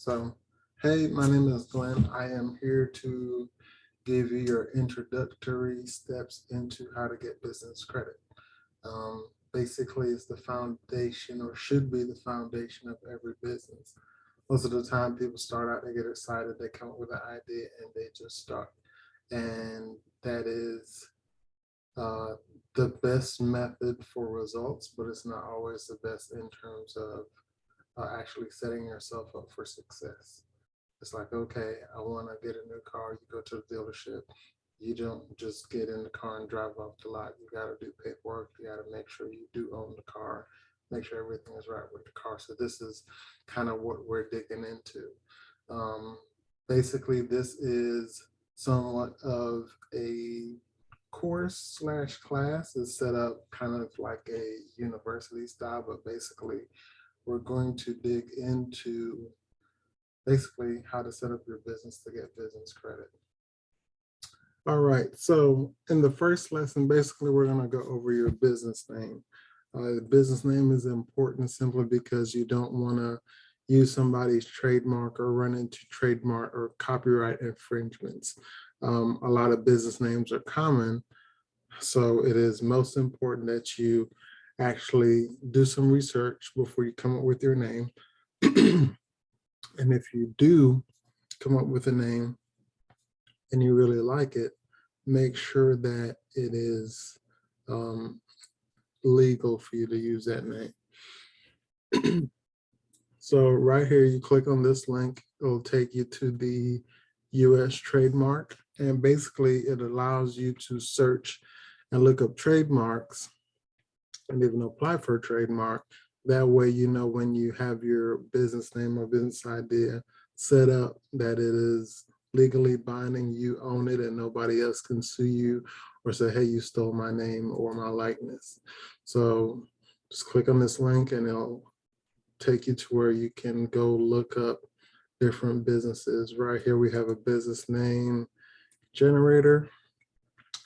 So, hey, my name is Glenn. I am here to give you your introductory steps into how to get business credit. Basically, it's the foundation or should be the foundation of every business. Most of the time, people start out, they get excited, they come up with an idea, and they just start. And that is uh, the best method for results, but it's not always the best in terms of actually setting yourself up for success. It's like, okay, I want to get a new car. You go to the dealership. You don't just get in the car and drive off the lot. You got to do paperwork. You got to make sure you do own the car, make sure everything is right with the car. So this is kind of what we're digging into. Um, Basically, this is somewhat of a course slash class. Is set up kind of like a university style, but basically we're going to dig into basically how to set up your business to get business credit. All right, so in the first lesson, basically we're going to go over your business name. The business name is important simply because you don't want to use somebody's trademark or run into trademark or copyright infringements. A lot of business names are common, so it is most important that you actually do some research before you come up with your name. And if you do come up with a name and you really like it, make sure that it is legal for you to use that name. So right here, you click on this link, it'll take you to the US trademark. And basically it allows you to search and look up trademarks and even apply for a trademark. That way, you know, when you have your business name or business idea set up, that it is legally binding, you own it, and nobody else can sue you or say, hey, you stole my name or my likeness. So just click on this link and it'll take you to where you can go look up different businesses. Right here, we have a business name generator.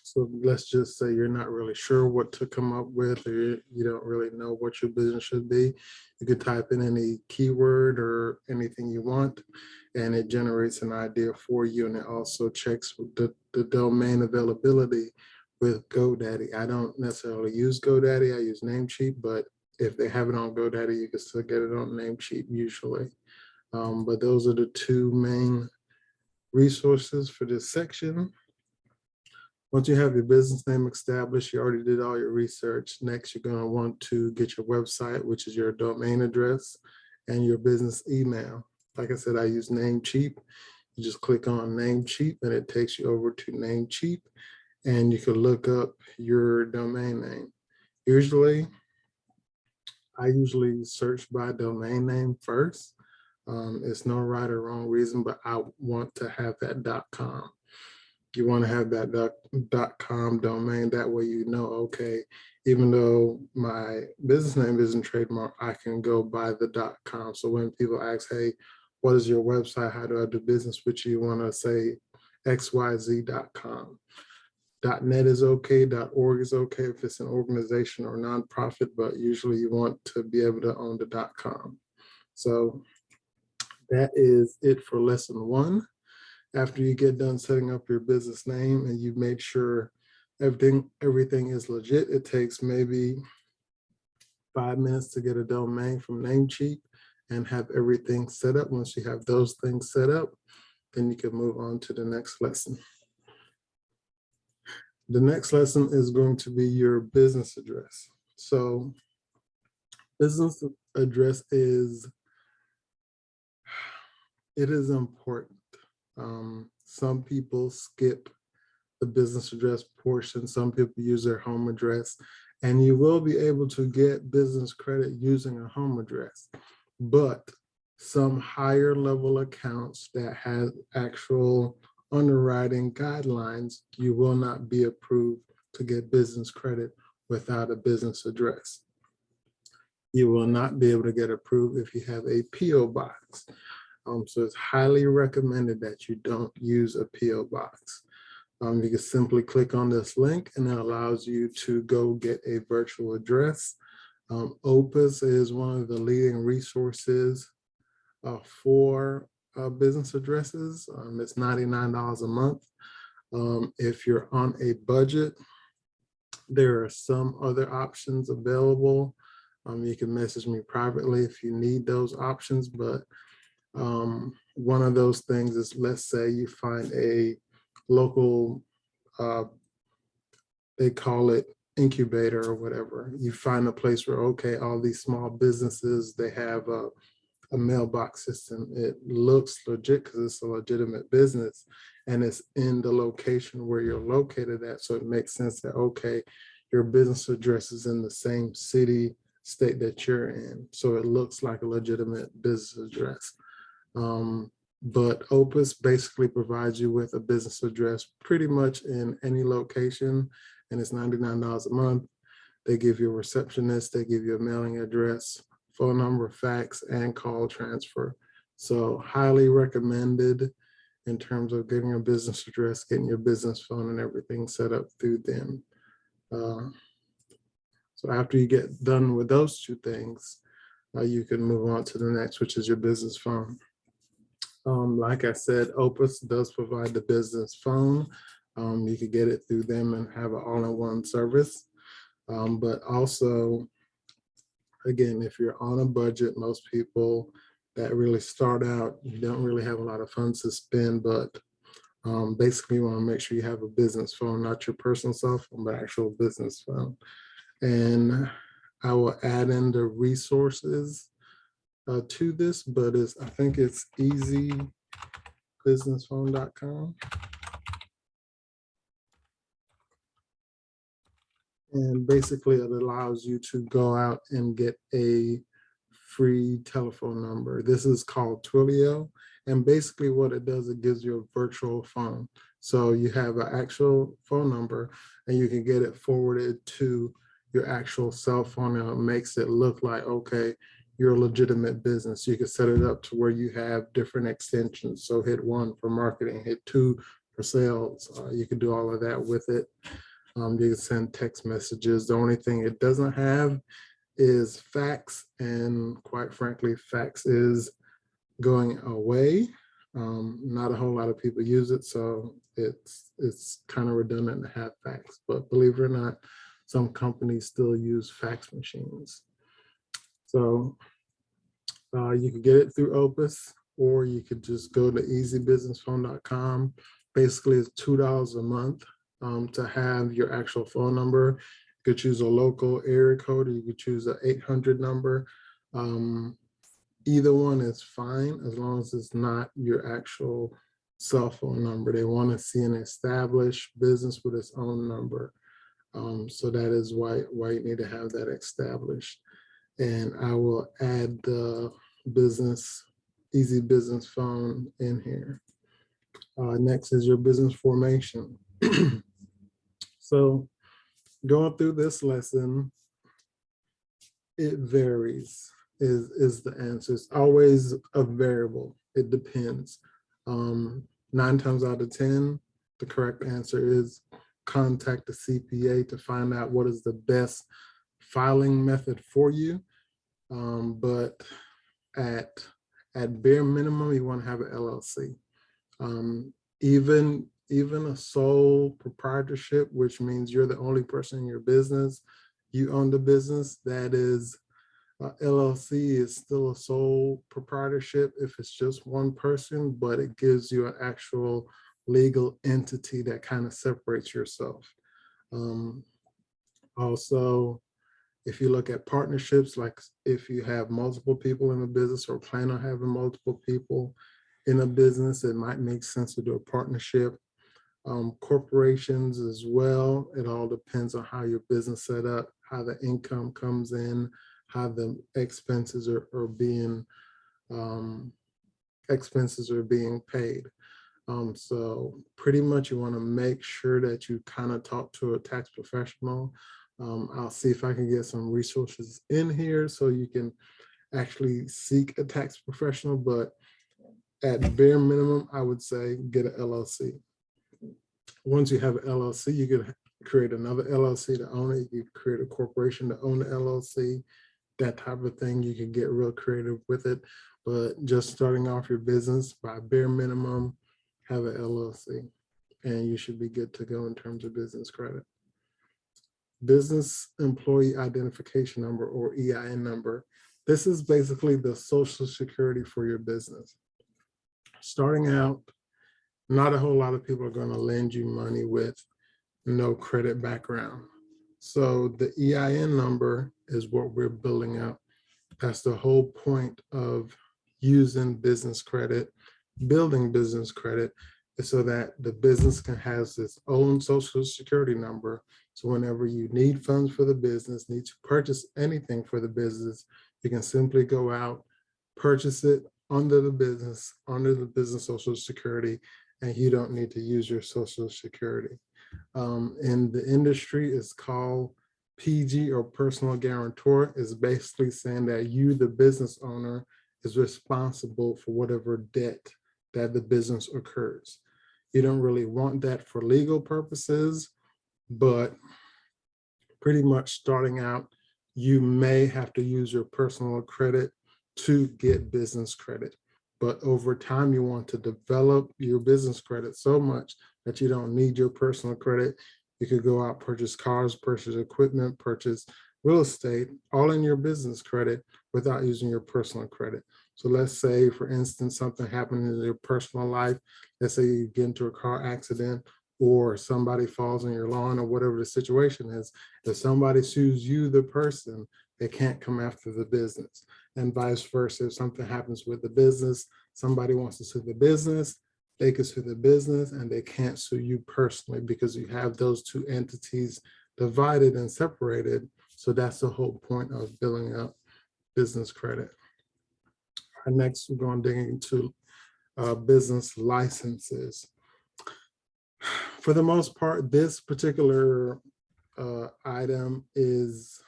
So let's just say you're not really sure what to come up with, or you don't really know what your business should be. You could type in any keyword or anything you want, and it generates an idea for you. And it also checks the domain availability with GoDaddy. I don't necessarily use GoDaddy, I use Namecheap, but if they have it on GoDaddy, you can still get it on Namecheap usually. But those are the two main resources for this section. Once you have your business name established, you already did all your research. Next, you're going to want to get your website, which is your domain address, and your business email. Like I said, I use Namecheap. You just click on Namecheap and it takes you over to Namecheap, and you can look up your domain name. I usually search by domain name first. It's no right or wrong reason, but I want to have that .com. You want to have that .com domain. That way, you know, okay, even though my business name isn't trademark, I can go by the .com. So when people ask, hey, what is your website? How do I do business with you? You want to say xyz.com. .net is okay, .org is okay if it's an organization or nonprofit, but usually you want to be able to own the .com. So that is it for lesson 1. After you get done setting up your business name and you've made sure everything is legit, it takes maybe 5 minutes to get a domain from Namecheap and have everything set up. Once you have those things set up, then you can move on to the next lesson. The next lesson is going to be your business address. So business address is important. Some people skip the business address portion. Some people use their home address, and you will be able to get business credit using a home address. But some higher level accounts that have actual underwriting guidelines, you will not be approved to get business credit without a business address. You will not be able to get approved if you have a PO box. So it's highly recommended that you don't use a PO box. You can simply click on this link and it allows you to go get a virtual address. Opus is one of the leading resources 4 business addresses. It's $99 a month. If you're on a budget, there are some other options available. You can message me privately if you need those options, but one of those things is, let's say you find a local, they call it incubator or whatever. You find a place where, okay, all these small businesses, they have a mailbox system. It looks legit because it's a legitimate business and it's in the location where you're located at. So it makes sense that, okay, your business address is in the same city, state that you're in. So it looks like a legitimate business address. But Opus basically provides you with a business address pretty much in any location, and it's $99 a month. They give you a receptionist, they give you a mailing address, phone number, fax, and call transfer. So highly recommended in terms of getting a business address, getting your business phone and everything set up through them. So after you get done with those 2 things, you can move on to the next, which is your business phone. Like I said, Opus does provide the business phone. You can get it through them and have an all-in-one service. But also, again, if you're on a budget, most people that really start out, you don't really have a lot of funds to spend, but basically you want to make sure you have a business phone, not your personal cell phone, but actual business phone. And I will add in the resources to this, but I think it's easybusinessphone.com. And basically it allows you to go out and get a free telephone number. This is called Twilio. And basically what it does, it gives you a virtual phone. So you have an actual phone number and you can get it forwarded to your actual cell phone, and it makes it look like, okay, you're a legitimate business. You can set it up to where you have different extensions. So hit 1 for marketing, hit 2 for sales. You can do all of that with it. You can send text messages. The only thing it doesn't have is fax, and quite frankly, fax is going away. Not a whole lot of people use it, so it's kind of redundant to have fax. But believe it or not, some companies still use fax machines. So you could get it through Opus, or you could just go to easybusinessphone.com. Basically, it's $2 a month to have your actual phone number. You could choose a local area code, or you could choose an 800 number. Either one is fine as long as it's not your actual cell phone number. They want to see an established business with its own number. So that is why you need to have that established. And I will add the Easy Business Phone in here. Next is your business formation. So going through this lesson, it varies is the answer. It's always a variable. It depends. 9 times out of 10, the correct answer is contact the CPA to find out what is the best filing method for you. But at bare minimum, you want to have an LLC. Even a sole proprietorship, which means you're the only person in your business, you own the business, that is, LLC is still a sole proprietorship if it's just one person, but it gives you an actual legal entity that kind of separates yourself. Also, if you look at partnerships, like if you have multiple people in a business or plan on having multiple people in a business, it might make sense to do a partnership. Corporations as well, it all depends on how your business set up, how the income comes in, how the expenses are being paid. So pretty much you want to make sure that you kind of talk to a tax professional. I'll see if I can get some resources in here so you can actually seek a tax professional, but at bare minimum, I would say get an LLC. Once you have an LLC, you can create another LLC to own it. You can create a corporation to own the LLC, that type of thing. You can get real creative with it. But just starting off your business, by bare minimum, have an LLC, and you should be good to go in terms of business credit. Business Employee Identification Number, or EIN number. This is basically the social security for your business. Starting out, not a whole lot of people are going to lend you money with no credit background. So the EIN number is what we're building up. That's the whole point of using business credit, building business credit, is so that the business can have its own social security number. So whenever you need funds for the business, need to purchase anything for the business, you can simply go out, purchase it under the business social security, and you don't need to use your social security. In the industry, it's called PG, or personal guarantor. Is basically saying that you, the business owner, is responsible for whatever debt that the business occurs. You don't really want that for legal purposes, but pretty much starting out, you may have to use your personal credit to get business credit. But over time, you want to develop your business credit so much that you don't need your personal credit. You could go out, purchase cars, purchase equipment, purchase real estate, all in your business credit without using your personal credit. So let's say, for instance, something happened in your personal life. Let's say you get into a car accident, or somebody falls on your lawn, or whatever the situation is. If somebody sues you, the person, they can't come after the business. And vice versa, if something happens with the business, somebody wants to sue the business, they can sue the business, and they can't sue you personally, because you have those two entities divided and separated. So that's the whole point of building up business credit. Next, we're going to dig into business licenses. For the most part, this particular item is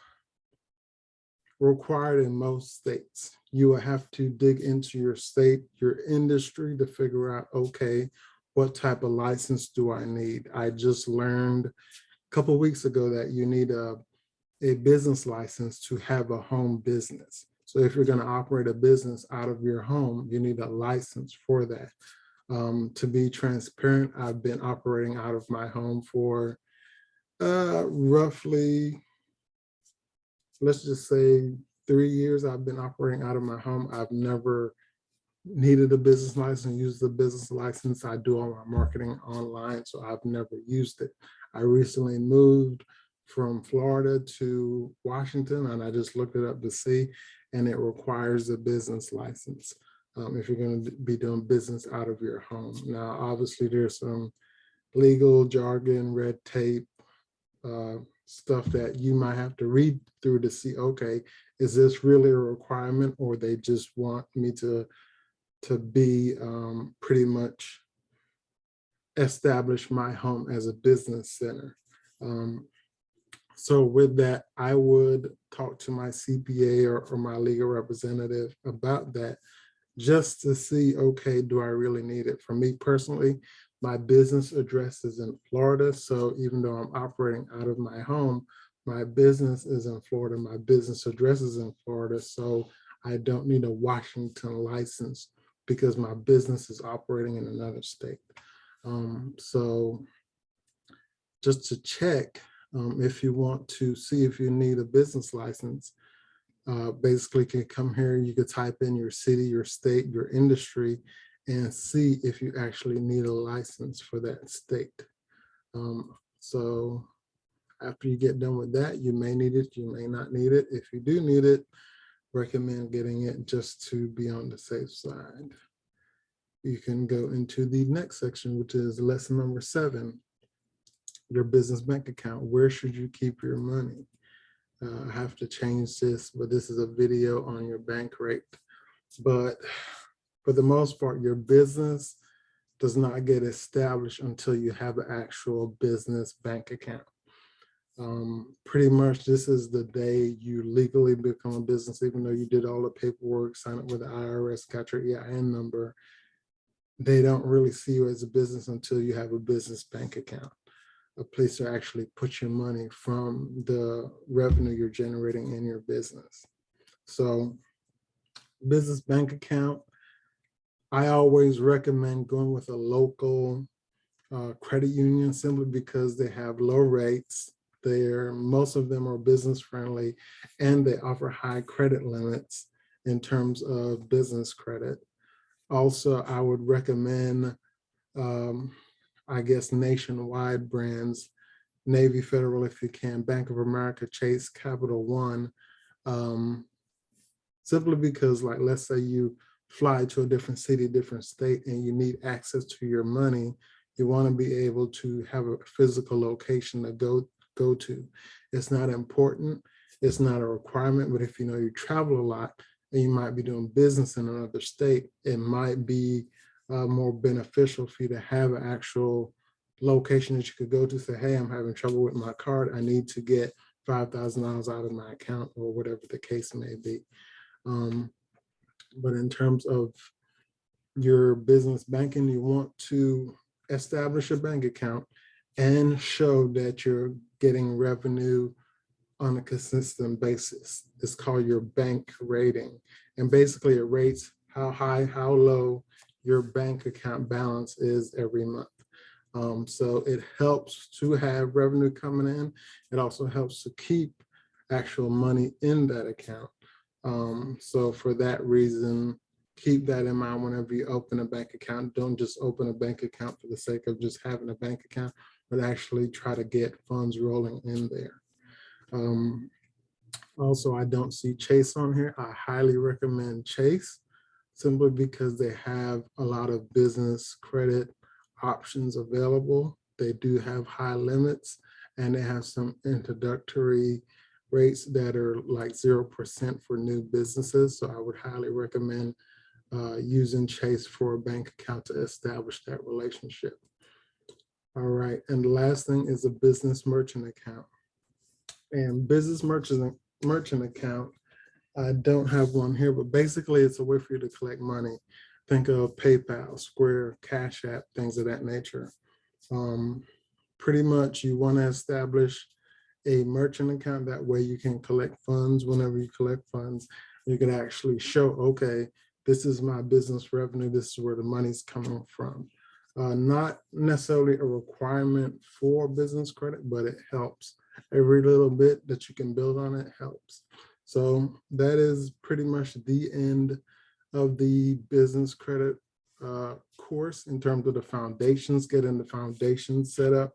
required in most states. You will have to dig into your state, your industry, to figure out, okay, what type of license do I need? I just learned a couple of weeks ago that you need a business license to have a home business. So if you're going to operate a business out of your home, you need a license for that. To be transparent, I've been operating out of my home for roughly, let's just say 3 years. I've been operating out of my home. I've never needed a business license, used the business license. I do all my marketing online, so I've never used it. I recently moved from Florida to Washington, and I just looked it up to see, and it requires a business license if you're going to be doing business out of your home. Now, obviously, there's some legal jargon, red tape, stuff that you might have to read through to see, okay, is this really a requirement, or they just want me to be pretty much establish my home as a business center. So with that, I would talk to my CPA or my legal representative about that, just to see, okay, do I really need it? For me personally, my business address is in Florida. So even though I'm operating out of my home, my business is in Florida. My business address is in Florida. So I don't need a Washington license because my business is operating in another state. So just to check, if you want to see if you need a business license, basically can come here, you could type in your city, your state, your industry, and see if you actually need a license for that state. So after you get done with that, you may need it, you may not need it. If you do need it, recommend getting it just to be on the safe side. You can go into the next section, which is lesson number 7, your business bank account. Where should you keep your money? I have to change this, but this is a video on your bank rate. But for the most part, your business does not get established until you have an actual business bank account. Pretty much this is the day you legally become a business, even though you did all the paperwork, sign up with the IRS, got your EIN number. They don't really see you as a business until you have a business bank account, a place to actually put your money from the revenue you're generating in your business. So Business bank account, I always recommend going with a local credit union simply because they have low rates. Most of them are business friendly and they offer high credit limits in terms of business credit. Also, I would recommend, I guess, nationwide brands, Navy Federal if you can, Bank of America, Chase, Capital One, simply because, like, let's say you fly to a different city, different state, and you need access to your money, you want to be able to have a physical location to go to. It's not important, it's not a requirement, but if you know you travel a lot and you might be doing business in another state, it might be more beneficial for you to have an actual location that you could go to, say, hey, I'm having trouble with my card, I need to get $5,000 out of my account, or whatever the case may be. But in terms of your business banking, you want to establish a bank account and show that you're getting revenue on a consistent basis. It's called your bank rating. And basically it rates how high, how low your bank account balance is every month. So it helps to have revenue coming in. It also helps to keep actual money in that account. So for that reason, keep that in mind whenever you open a bank account. Don't just open a bank account for the sake of just having a bank account, but actually try to get funds rolling in there. Also, I don't see Chase on here. I highly recommend Chase simply because they have a lot of business credit options available. They do have high limits and they have some introductory rates that are like 0% for new businesses. So I would highly recommend using Chase for a bank account to establish that relationship. All right, and the last thing is a business merchant account. And business merchant account, I don't have one here, but basically it's a way for you to collect money. Think of PayPal, Square, Cash App, things of that nature. Pretty much you want to establish a merchant account. That way you can collect funds. Whenever you collect funds, you can actually show, okay, this is my business revenue. This is where the money's coming from. Not necessarily a requirement for business credit, but it helps. Every little bit that you can build on it helps. So that is pretty much the end of the business credit course in terms of the foundations, getting the foundation set up.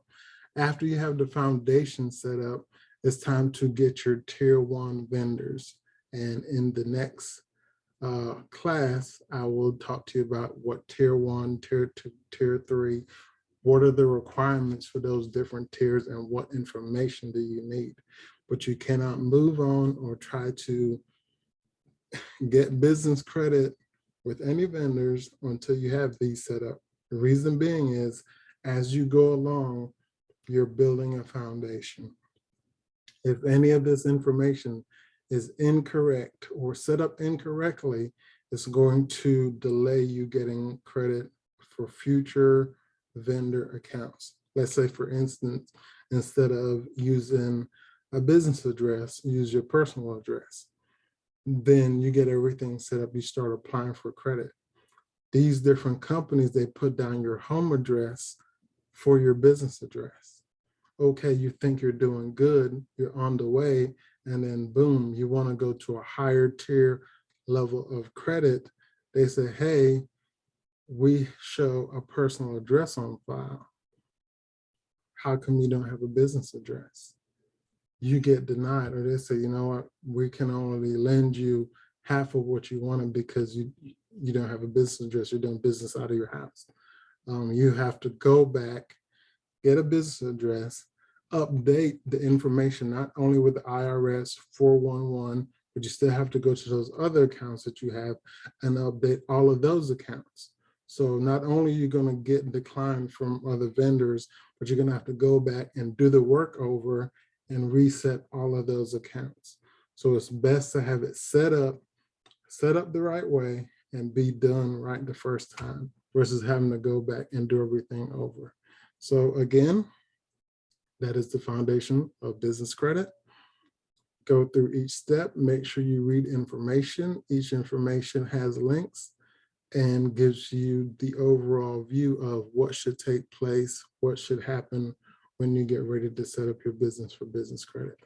After you have the foundation set up, it's time to get your tier 1 vendors. And in the next class, I will talk to you about what tier 1, tier 2, tier 3, what are the requirements for those different tiers and what information do you need. But you cannot move on or try to get business credit with any vendors until you have these set up. The reason being is, as you go along, you're building a foundation. If any of this information is incorrect or set up incorrectly, it's going to delay you getting credit for future vendor accounts. Let's say, for instance, instead of using a business address, use your personal address. Then you get everything set up, you start applying for credit. These different companies, they put down your home address for your business address. Okay, you think you're doing good, you're on the way, and then boom, you want to go to a higher tier level of credit. They say, hey, we show a personal address on file. How come you don't have a business address? You get denied, or they say, you know what, we can only lend you half of what you wanted because you don't have a business address, you're doing business out of your house. You have to go back, get a business address, update the information, not only with the IRS 411, but you still have to go to those other accounts that you have and update all of those accounts. So not only are you going to get declined from other vendors, but you're going to have to go back and do the work over and reset all of those accounts. So it's best to have it set up the right way and be done right the first time versus having to go back and do everything over. So again, that is the foundation of business credit. Go through each step, make sure you read information. Each information has links and gives you the overall view of what should take place, what should happen when you get ready to set up your business for business credit.